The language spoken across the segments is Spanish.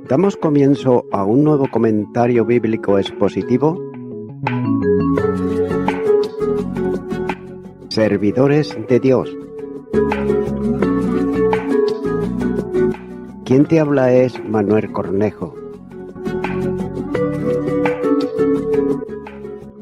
Damos comienzo a un nuevo comentario bíblico expositivo. Servidores de Dios. Quien te habla es Manuel Cornejo.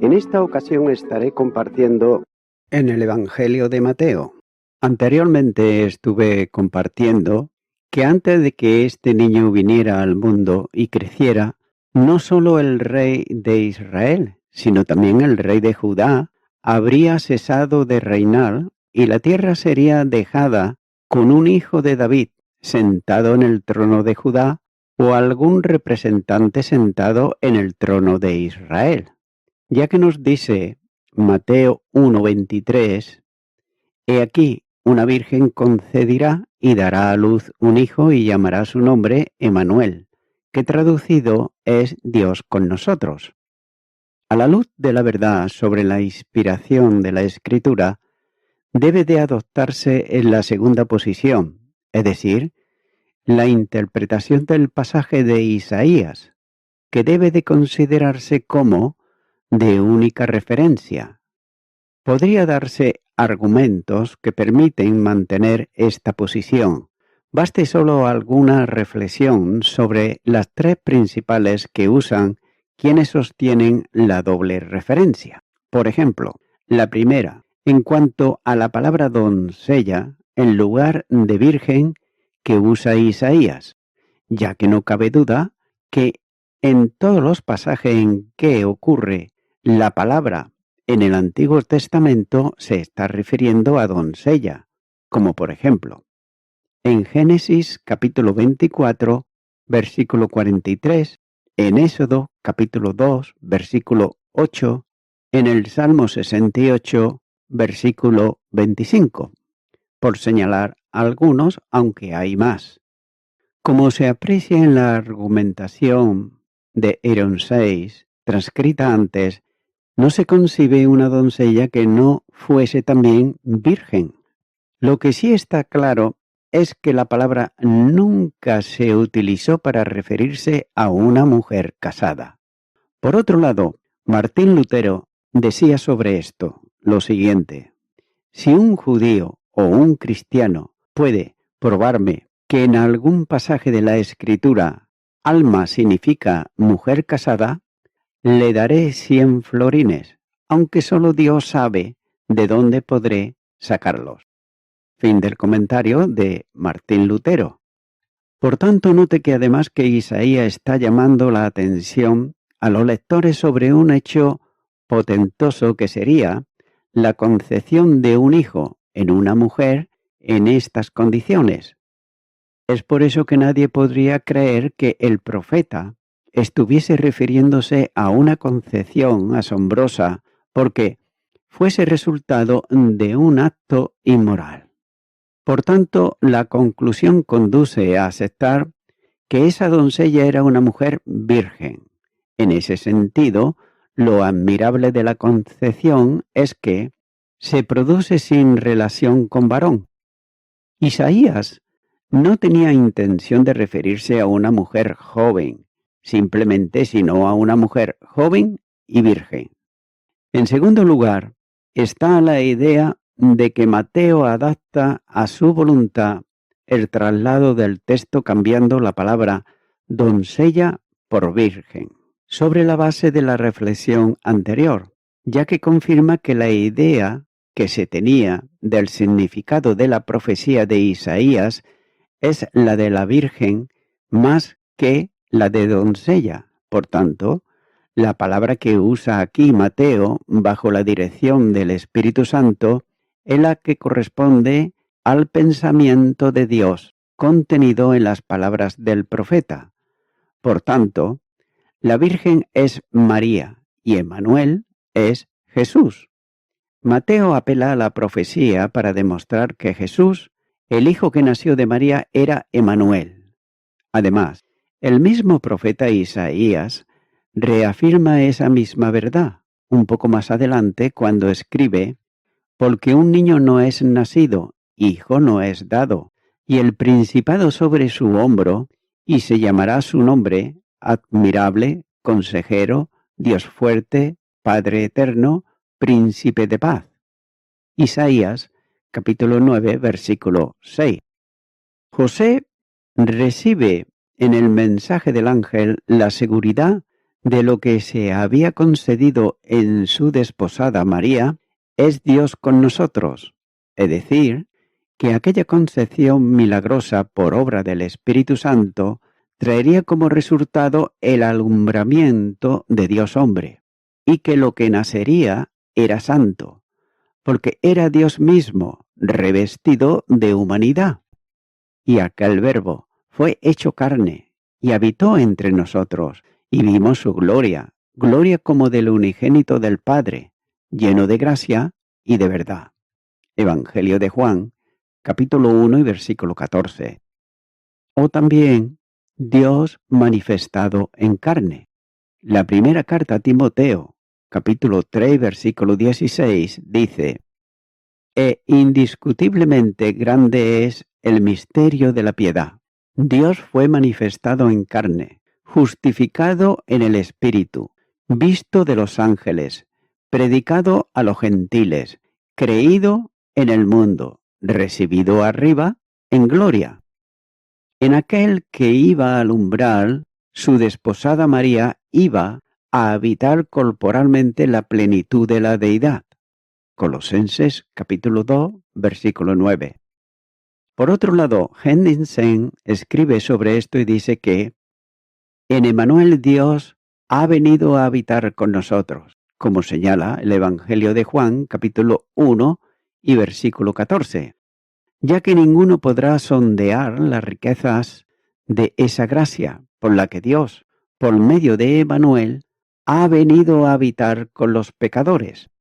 En esta ocasión estaré compartiendo en el Evangelio de Mateo. Anteriormente estuve compartiendo que antes de que este niño viniera al mundo y creciera, no solo el rey de Israel, sino también el rey de Judá, habría cesado de reinar y la tierra sería dejada con un hijo de David sentado en el trono de Judá o algún representante sentado en el trono de Israel. Ya que nos dice Mateo 1:23, he aquí, una virgen concebirá y dará a luz un hijo y llamará su nombre Emmanuel, que traducido es Dios con nosotros. A la luz de la verdad sobre la inspiración de la Escritura, debe de adoptarse en la segunda posición, es decir, la interpretación del pasaje de Isaías, que debe de considerarse como de única referencia. Podría darse argumentos que permiten mantener esta posición. Baste solo alguna reflexión sobre las tres principales que usan quienes sostienen la doble referencia. Por ejemplo, la primera, en cuanto a la palabra doncella, en lugar de virgen que usa Isaías, ya que no cabe duda que en todos los pasajes en que ocurre la palabra en el Antiguo Testamento se está refiriendo a doncella, como por ejemplo, en Génesis capítulo 24, versículo 43, en Éxodo capítulo 2, versículo 8, en el Salmo 68, versículo 25, por señalar algunos, aunque hay más. Como se aprecia en la argumentación de Aaron 6, transcrita antes, no se concibe una doncella que no fuese también virgen. Lo que sí está claro es que la palabra nunca se utilizó para referirse a una mujer casada. Por otro lado, Martín Lutero decía sobre esto lo siguiente: si un judío o un cristiano puede probarme que en algún pasaje de la Escritura alma significa mujer casada, le daré 100 florines, aunque solo Dios sabe de dónde podré sacarlos. Fin del comentario de Martín Lutero. Por tanto, note que además que Isaías está llamando la atención a los lectores sobre un hecho potentoso que sería la concepción de un hijo en una mujer en estas condiciones. Es por eso que nadie podría creer que el profeta estuviese refiriéndose a una concepción asombrosa porque fuese resultado de un acto inmoral. Por tanto, la conclusión conduce a aceptar que esa doncella era una mujer virgen. En ese sentido, lo admirable de la concepción es que se produce sin relación con varón. Isaías no tenía intención de referirse a una mujer joven, simplemente sino a una mujer joven y virgen. En segundo lugar, está la idea de que Mateo adapta a su voluntad el traslado del texto cambiando la palabra doncella por virgen, sobre la base de la reflexión anterior, ya que confirma que la idea que se tenía del significado de la profecía de Isaías es la de la virgen más que la de doncella. Por tanto, la palabra que usa aquí Mateo, bajo la dirección del Espíritu Santo, es la que corresponde al pensamiento de Dios contenido en las palabras del profeta. Por tanto, la Virgen es María y Emmanuel es Jesús. Mateo apela a la profecía para demostrar que Jesús, el hijo que nació de María, era Emmanuel. Además, el mismo profeta Isaías reafirma esa misma verdad un poco más adelante cuando escribe: porque un niño no es nacido, hijo no es dado, y el principado sobre su hombro, y se llamará su nombre Admirable, Consejero, Dios fuerte, Padre eterno, Príncipe de paz. Isaías, capítulo 9, versículo 6. José recibe en el mensaje del ángel la seguridad de lo que se había concedido en su desposada María, es Dios con nosotros, es decir, que aquella concepción milagrosa por obra del Espíritu Santo traería como resultado el alumbramiento de Dios hombre, y que lo que nacería era santo, porque era Dios mismo revestido de humanidad. Y aquel Verbo fue hecho carne, y habitó entre nosotros, y vimos su gloria, gloria como del unigénito del Padre, lleno de gracia y de verdad. Evangelio de Juan, capítulo 1 y versículo 14. O también Dios manifestado en carne. La primera carta a Timoteo, capítulo 3, versículo 16, dice: indiscutiblemente grande es el misterio de la piedad. Dios fue manifestado en carne, justificado en el Espíritu, visto de los ángeles, predicado a los gentiles, creído en el mundo, recibido arriba en gloria. En aquel que iba al umbral, su desposada María iba a habitar corporalmente la plenitud de la deidad. Colosenses capítulo 2, versículo 9. Por otro lado, Henningsen escribe sobre esto y dice que en Emmanuel Dios ha venido a habitar con nosotros, como señala el Evangelio de Juan capítulo 1 y versículo 14, ya que ninguno podrá sondear las riquezas de esa gracia por la que Dios, por medio de Emmanuel, ha venido a habitar con los pecadores,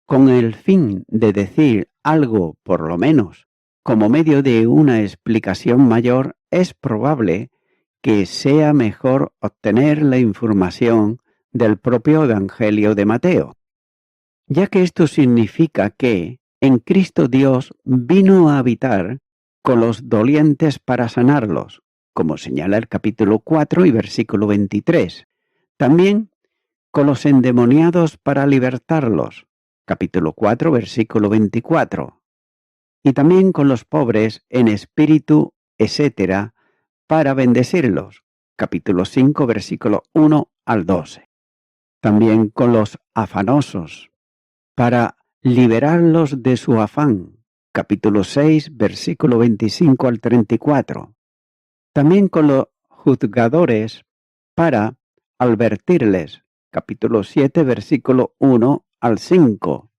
con el fin de decir algo, por lo menos, como medio de una explicación mayor, es probable que sea mejor obtener la información del propio Evangelio de Mateo, ya que esto significa que en Cristo Dios vino a habitar con los dolientes para sanarlos, como señala el capítulo 4 y versículo 23. También con los endemoniados para libertarlos, capítulo 4, versículo 24. Y también con los pobres en espíritu, etc., para bendecirlos, capítulo 5, versículo 1 al 12. También con los afanosos, para liberarlos de su afán, capítulo 6, versículo 25 al 34. También con los juzgadores, para advertirles, capítulo 7, versículo 1 al 5.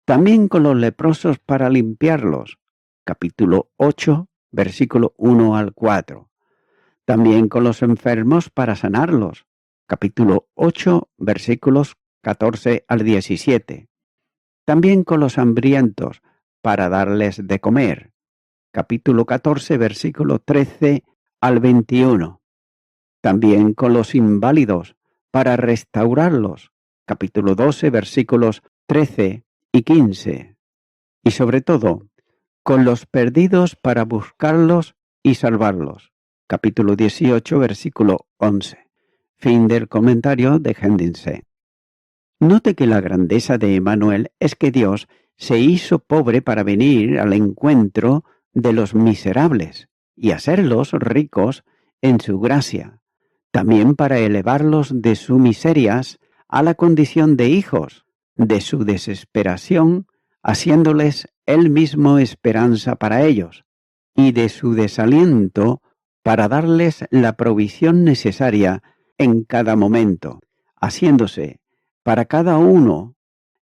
También con los leprosos para limpiarlos, capítulo 8, versículo 1 al 4. También con los enfermos para sanarlos, capítulo 8, versículos 14 al 17. También con los hambrientos para darles de comer, capítulo 14, versículo 13 al 21. También con los inválidos para restaurarlos, capítulo 12, versículos 13 y 15. Y sobre todo, con los perdidos para buscarlos y salvarlos, capítulo 18, versículo 11. Fin del comentario de Henningsen. Note que la grandeza de Emmanuel es que Dios se hizo pobre para venir al encuentro de los miserables y hacerlos ricos en su gracia, también para elevarlos de sus miserias a la condición de hijos, de su desesperación, haciéndoles él mismo esperanza para ellos, y de su desaliento para darles la provisión necesaria en cada momento, haciéndose para cada uno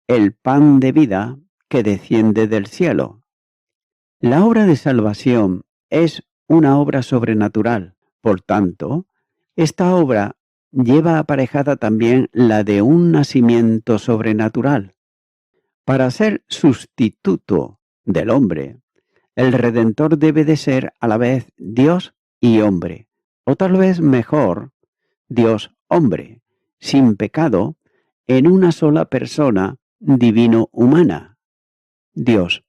el pan de vida que desciende del cielo. La obra de salvación es una obra sobrenatural, por tanto, esta obra lleva aparejada también la de un nacimiento sobrenatural. Para ser sustituto del hombre, el Redentor debe de ser a la vez Dios y hombre, o tal vez mejor, Dios hombre, sin pecado, en una sola persona divino-humana. Dios,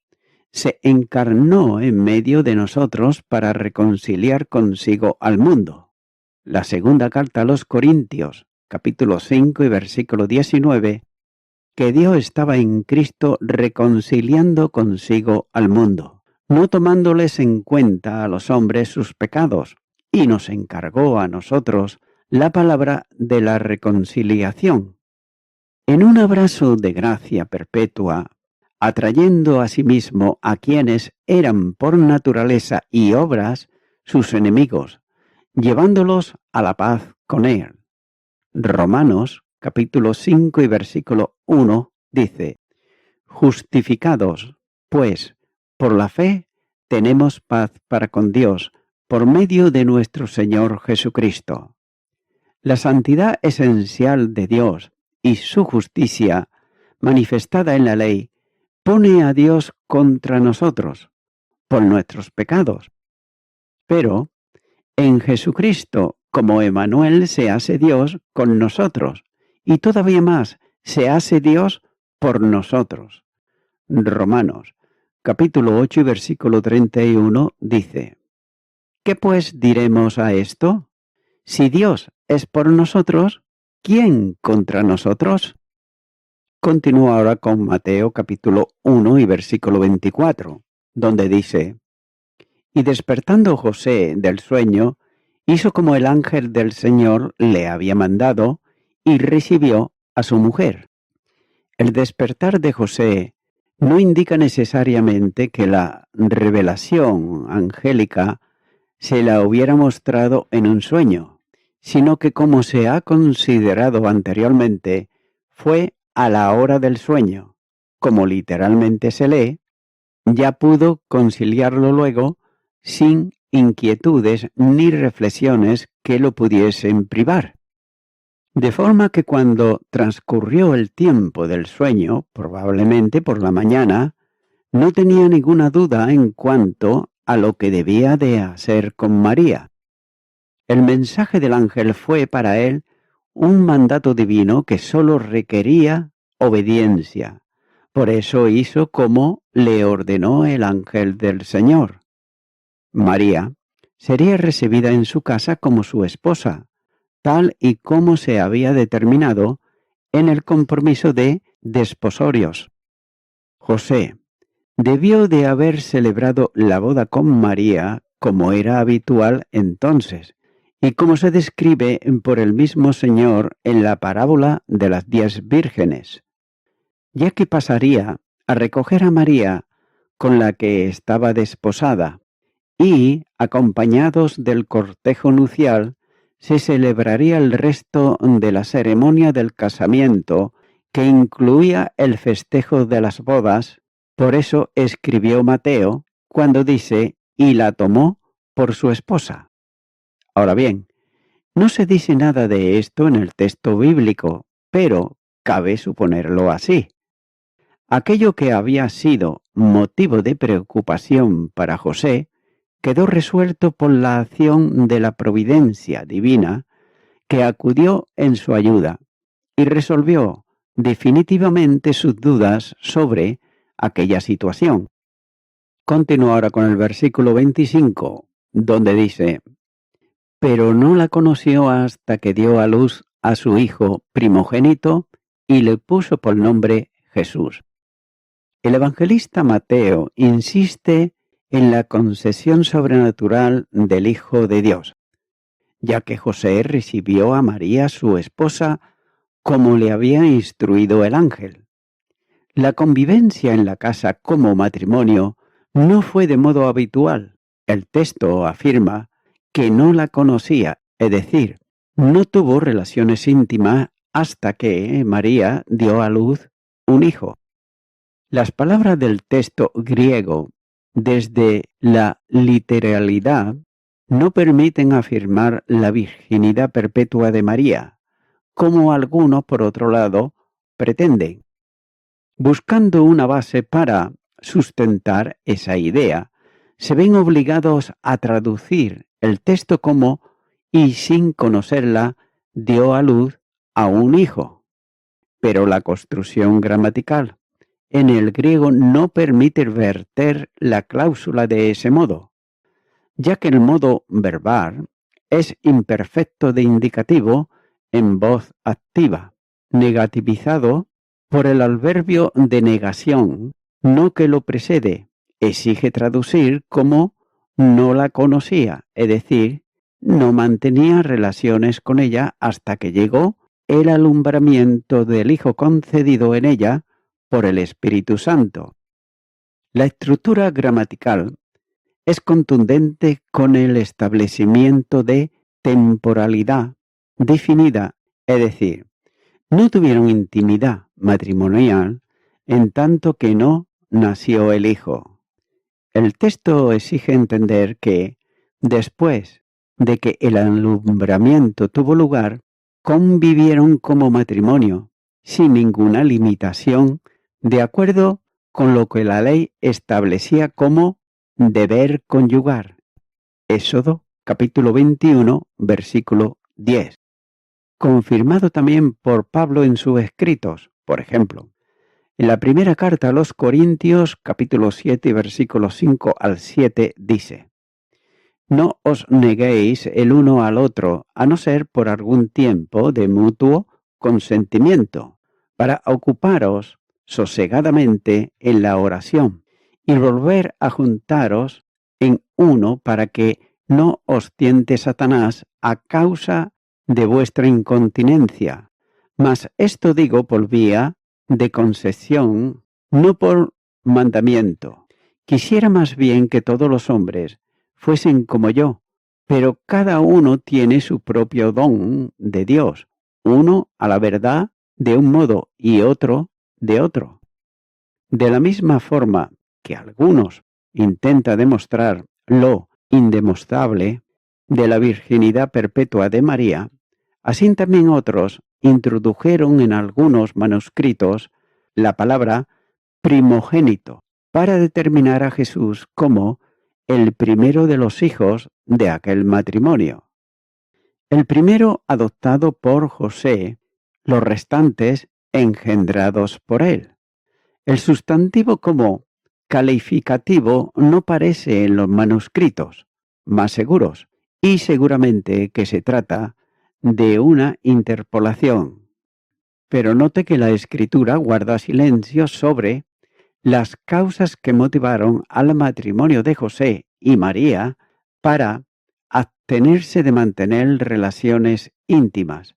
se encarnó en medio de nosotros para reconciliar consigo al mundo. La segunda carta a los Corintios, capítulo 5 y versículo 19, que Dios estaba en Cristo reconciliando consigo al mundo, no tomándoles en cuenta a los hombres sus pecados, y nos encargó a nosotros la palabra de la reconciliación. En un abrazo de gracia perpetua, atrayendo a sí mismo a quienes eran por naturaleza y obras sus enemigos, llevándolos a la paz con él. Romanos, capítulo 5 y versículo 1, dice: Justificados, pues, por la fe, tenemos paz para con Dios, por medio de nuestro Señor Jesucristo. La santidad esencial de Dios y su justicia, manifestada en la ley, pone a Dios contra nosotros, por nuestros pecados. Pero, en Jesucristo, como Emmanuel, se hace Dios con nosotros, y todavía más, se hace Dios por nosotros. Romanos, capítulo 8 y versículo 31 dice: ¿Qué pues diremos a esto? Si Dios es por nosotros, ¿quién contra nosotros? Continúo ahora con Mateo capítulo 1 y versículo 24, donde dice: Y despertando José del sueño, hizo como el ángel del Señor le había mandado, y recibió a su mujer. El despertar de José no indica necesariamente que la revelación angélica se la hubiera mostrado en un sueño, sino que, como se ha considerado anteriormente, fue a la hora del sueño. Como literalmente se lee, ya pudo conciliarlo luego sin inquietudes ni reflexiones que lo pudiesen privar. De forma que cuando transcurrió el tiempo del sueño, probablemente por la mañana, no tenía ninguna duda en cuanto a lo que debía de hacer con María. El mensaje del ángel fue para él un mandato divino que sólo requería obediencia. Por eso hizo como le ordenó el ángel del Señor. María sería recibida en su casa como su esposa, tal y como se había determinado en el compromiso de desposorios. José debió de haber celebrado la boda con María como era habitual entonces, y como se describe por el mismo Señor en la parábola de las 10 vírgenes, ya que pasaría a recoger a María con la que estaba desposada, y, acompañados del cortejo nupcial, se celebraría el resto de la ceremonia del casamiento, que incluía el festejo de las bodas. Por eso escribió Mateo cuando dice: y la tomó por su esposa. Ahora bien, no se dice nada de esto en el texto bíblico, pero cabe suponerlo así. Aquello que había sido motivo de preocupación para José quedó resuelto por la acción de la providencia divina, que acudió en su ayuda y resolvió definitivamente sus dudas sobre aquella situación. Continúo ahora con el versículo 25, donde dice: pero no la conoció hasta que dio a luz a su hijo primogénito y le puso por nombre Jesús. El evangelista Mateo insiste en la concesión sobrenatural del Hijo de Dios, ya que José recibió a María, su esposa, como le había instruido el ángel. La convivencia en la casa como matrimonio no fue de modo habitual. El texto afirma que no la conocía, es decir, no tuvo relaciones íntimas hasta que María dio a luz un hijo. Las palabras del texto griego, desde la literalidad, no permiten afirmar la virginidad perpetua de María, como algunos, por otro lado, pretenden. Buscando una base para sustentar esa idea, se ven obligados a traducir el texto como: y sin conocerla dio a luz a un hijo. Pero la construcción gramatical en el griego no permite verter la cláusula de ese modo, ya que el modo verbal es imperfecto de indicativo en voz activa, negativizado por el adverbio de negación, no que lo precede. Exige traducir como no la conocía, es decir, no mantenía relaciones con ella hasta que llegó el alumbramiento del Hijo concedido en ella por el Espíritu Santo. La estructura gramatical es contundente con el establecimiento de temporalidad definida, es decir, no tuvieron intimidad matrimonial en tanto que no nació el hijo. El texto exige entender que, después de que el alumbramiento tuvo lugar, convivieron como matrimonio, sin ninguna limitación, de acuerdo con lo que la ley establecía como deber conyugar. Éxodo capítulo 21, versículo 10. Confirmado también por Pablo en sus escritos, por ejemplo, en la primera carta a los Corintios, capítulo 7, versículos 5 al 7, dice: No os neguéis el uno al otro, a no ser por algún tiempo de mutuo consentimiento, para ocuparos sosegadamente en la oración, y volver a juntaros en uno para que no os tiente Satanás a causa de vuestra incontinencia. Mas esto digo por vía de concesión, no por mandamiento. Quisiera más bien que todos los hombres fuesen como yo, pero cada uno tiene su propio don de Dios, uno a la verdad de un modo y otro de otro. De la misma forma que algunos intentan demostrar lo indemostrable de la virginidad perpetua de María, así también otros introdujeron en algunos manuscritos la palabra primogénito para determinar a Jesús como el primero de los hijos de aquel matrimonio. El primero adoptado por José, los restantes engendrados por él. El sustantivo como calificativo no parece en los manuscritos más seguros, y seguramente que se trata de una interpolación. Pero note que la Escritura guarda silencio sobre las causas que motivaron al matrimonio de José y María para abstenerse de mantener relaciones íntimas.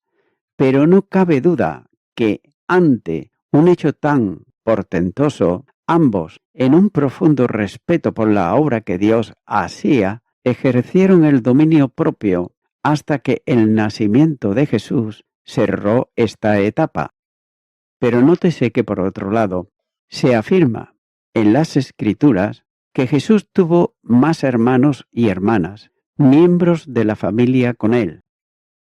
Pero no cabe duda que ante un hecho tan portentoso, ambos, en un profundo respeto por la obra que Dios hacía, ejercieron el dominio propio hasta que el nacimiento de Jesús cerró esta etapa. Pero nótese que por otro lado, se afirma en las Escrituras que Jesús tuvo más hermanos y hermanas, miembros de la familia con él.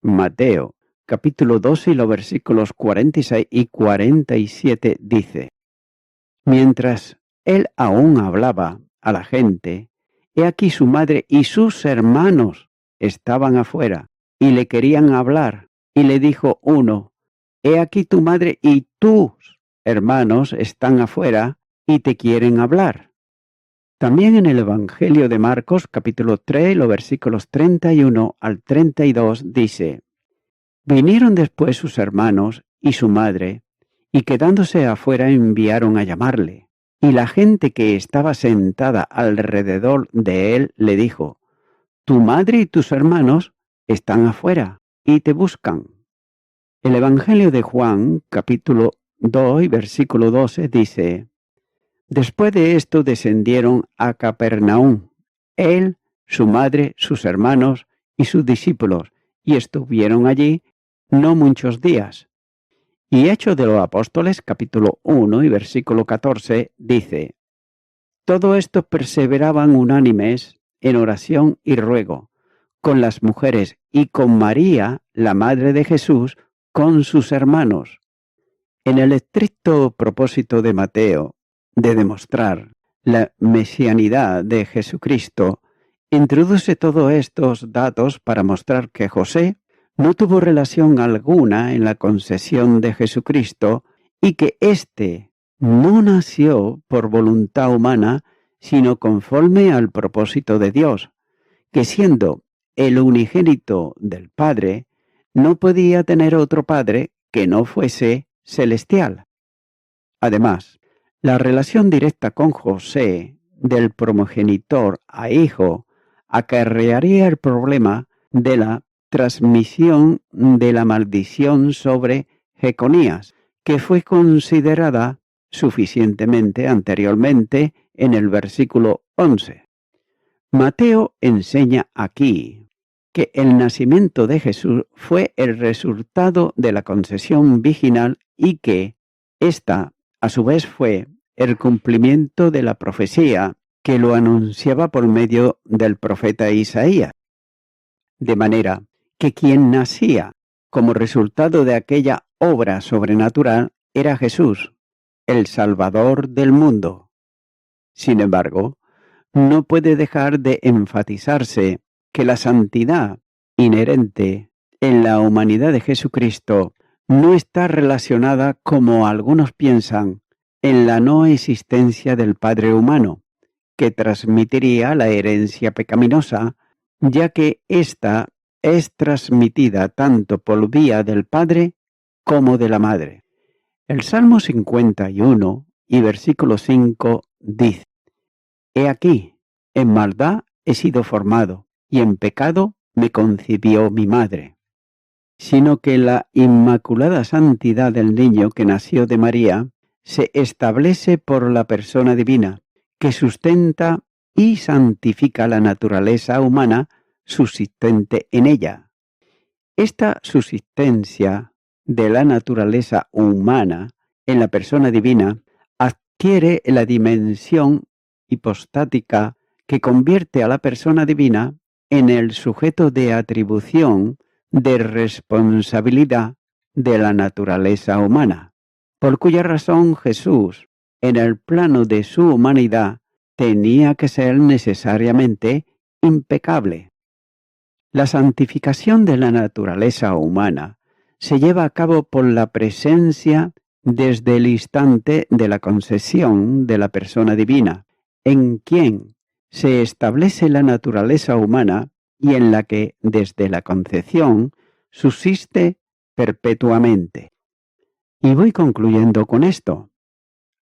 Mateo capítulo 12 y los versículos 46 y 47 dice: Mientras él aún hablaba a la gente, he aquí su madre y sus hermanos estaban afuera y le querían hablar, y le dijo uno: He aquí tu madre y tus hermanos están afuera y te quieren hablar. También en el Evangelio de Marcos, capítulo 3, los versículos 31 al 32, dice: Vinieron después sus hermanos y su madre, y quedándose afuera enviaron a llamarle. Y la gente que estaba sentada alrededor de él le dijo: Tu madre y tus hermanos están afuera y te buscan. El Evangelio de Juan, capítulo 2 y versículo 12, dice: Después de esto descendieron a Capernaum, él, su madre, sus hermanos y sus discípulos, y estuvieron allí no muchos días. Y Hechos de los Apóstoles, capítulo 1 y versículo 14, dice: Todo esto perseveraban unánimes en oración y ruego, con las mujeres y con María, la madre de Jesús, con sus hermanos. En el estricto propósito de Mateo de demostrar la mesianidad de Jesucristo, introduce todos estos datos para mostrar que José no tuvo relación alguna en la concesión de Jesucristo y que éste no nació por voluntad humana, sino conforme al propósito de Dios, que siendo el unigénito del Padre, no podía tener otro Padre que no fuese celestial. Además, la relación directa con José, del primogenitor a hijo, acarrearía el problema de la transmisión de la maldición sobre Jeconías, que fue considerada suficientemente anteriormente en el versículo 11. Mateo enseña aquí que el nacimiento de Jesús fue el resultado de la concepción virginal y que ésta, a su vez, fue el cumplimiento de la profecía que lo anunciaba por medio del profeta Isaías. De manera que quien nacía como resultado de aquella obra sobrenatural era Jesús, el Salvador del mundo. Sin embargo, no puede dejar de enfatizarse que la santidad inherente en la humanidad de Jesucristo no está relacionada, como algunos piensan, en la no existencia del Padre humano, que transmitiría la herencia pecaminosa, ya que ésta es transmitida tanto por vía del Padre como de la Madre. El Salmo 51 y versículo 5 dice: He aquí, en maldad he sido formado, y en pecado me concibió mi madre. Sino que la inmaculada santidad del niño que nació de María se establece por la persona divina, que sustenta y santifica la naturaleza humana subsistente en ella. Esta subsistencia de la naturaleza humana en la persona divina adquiere la dimensión hipostática que convierte a la persona divina en el sujeto de atribución de responsabilidad de la naturaleza humana, por cuya razón Jesús, en el plano de su humanidad, tenía que ser necesariamente impecable. La santificación de la naturaleza humana se lleva a cabo por la presencia desde el instante de la concepción de la persona divina, en quien se establece la naturaleza humana y en la que desde la concepción subsiste perpetuamente. Y voy concluyendo con esto.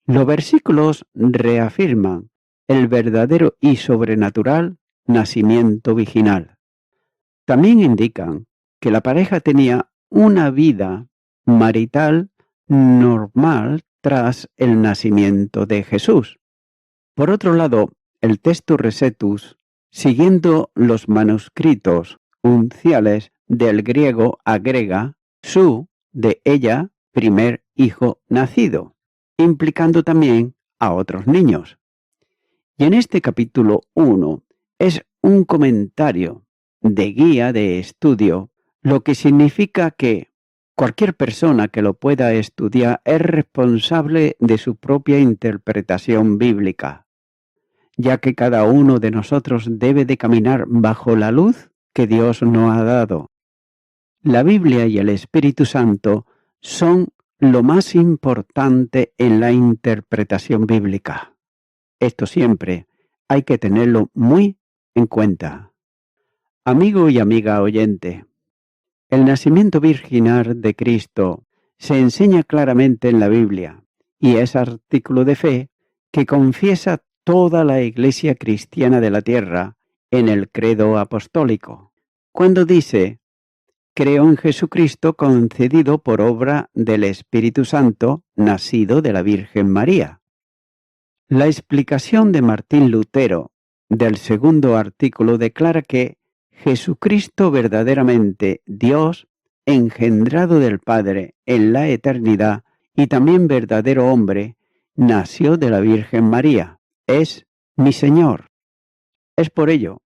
Los versículos reafirman el verdadero y sobrenatural nacimiento virginal. También indican que la pareja tenía una vida marital normal tras el nacimiento de Jesús. Por otro lado, el texto Recetus, siguiendo los manuscritos unciales del griego, agrega su, de ella, primer hijo nacido, implicando también a otros niños. Y en este capítulo 1 es un comentario de guía de estudio, lo que significa que cualquier persona que lo pueda estudiar es responsable de su propia interpretación bíblica, ya que cada uno de nosotros debe de caminar bajo la luz que Dios nos ha dado. La Biblia y el Espíritu Santo son lo más importante en la interpretación bíblica. Esto siempre hay que tenerlo muy en cuenta. Amigo y amiga oyente, el nacimiento virginal de Cristo se enseña claramente en la Biblia y es artículo de fe que confiesa toda la Iglesia cristiana de la tierra en el credo apostólico, cuando dice: creo en Jesucristo concedido por obra del Espíritu Santo, nacido de la Virgen María. La explicación de Martín Lutero del segundo artículo declara que Jesucristo verdaderamente Dios, engendrado del Padre en la eternidad y también verdadero hombre, nació de la Virgen María, es mi Señor. Es por ello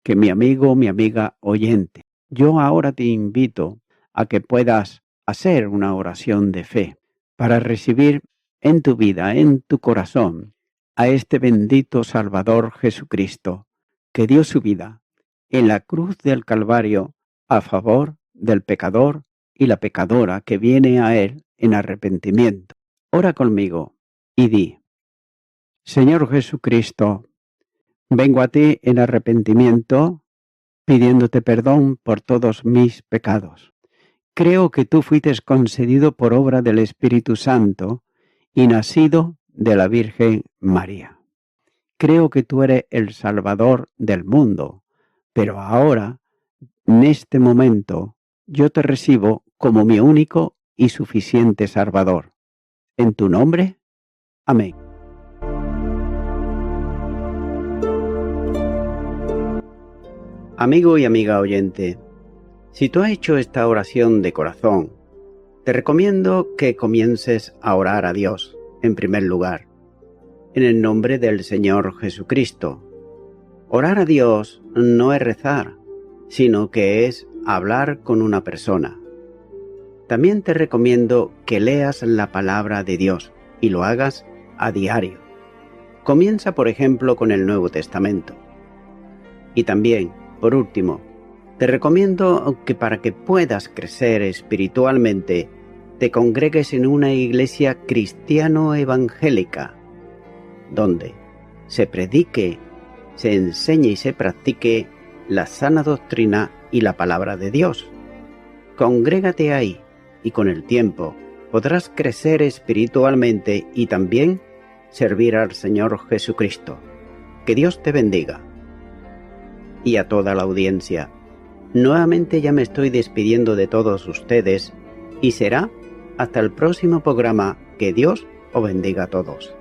que mi amigo, mi amiga oyente, yo ahora te invito a que puedas hacer una oración de fe para recibir en tu vida, en tu corazón, a este bendito Salvador Jesucristo, que dio su vida en la cruz del Calvario a favor del pecador y la pecadora que viene a Él en arrepentimiento. Ora conmigo. y di: Señor Jesucristo, vengo a ti en arrepentimiento, pidiéndote perdón por todos mis pecados. Creo que tú fuiste concedido por obra del Espíritu Santo y nacido de la Virgen María. Creo que tú eres el Salvador del mundo, pero ahora, en este momento, yo te recibo como mi único y suficiente Salvador. En tu nombre, amén. Amigo y amiga oyente, si tú has hecho esta oración de corazón, te recomiendo que comiences a orar a Dios, en primer lugar, en el nombre del Señor Jesucristo. Orar a Dios no es rezar, sino que es hablar con una persona. También te recomiendo que leas la palabra de Dios y lo hagas a diario. Comienza, por ejemplo, con el Nuevo Testamento. Y también, por último, te recomiendo que para que puedas crecer espiritualmente, te congregues en una iglesia cristiano-evangélica, donde se predique, se enseñe y se practique la sana doctrina y la palabra de Dios. Congrégate ahí y con el tiempo podrás crecer espiritualmente y también servir al Señor Jesucristo. Que Dios te bendiga. Y a toda la audiencia, nuevamente ya me estoy despidiendo de todos ustedes y será hasta el próximo programa. Que Dios os bendiga a todos.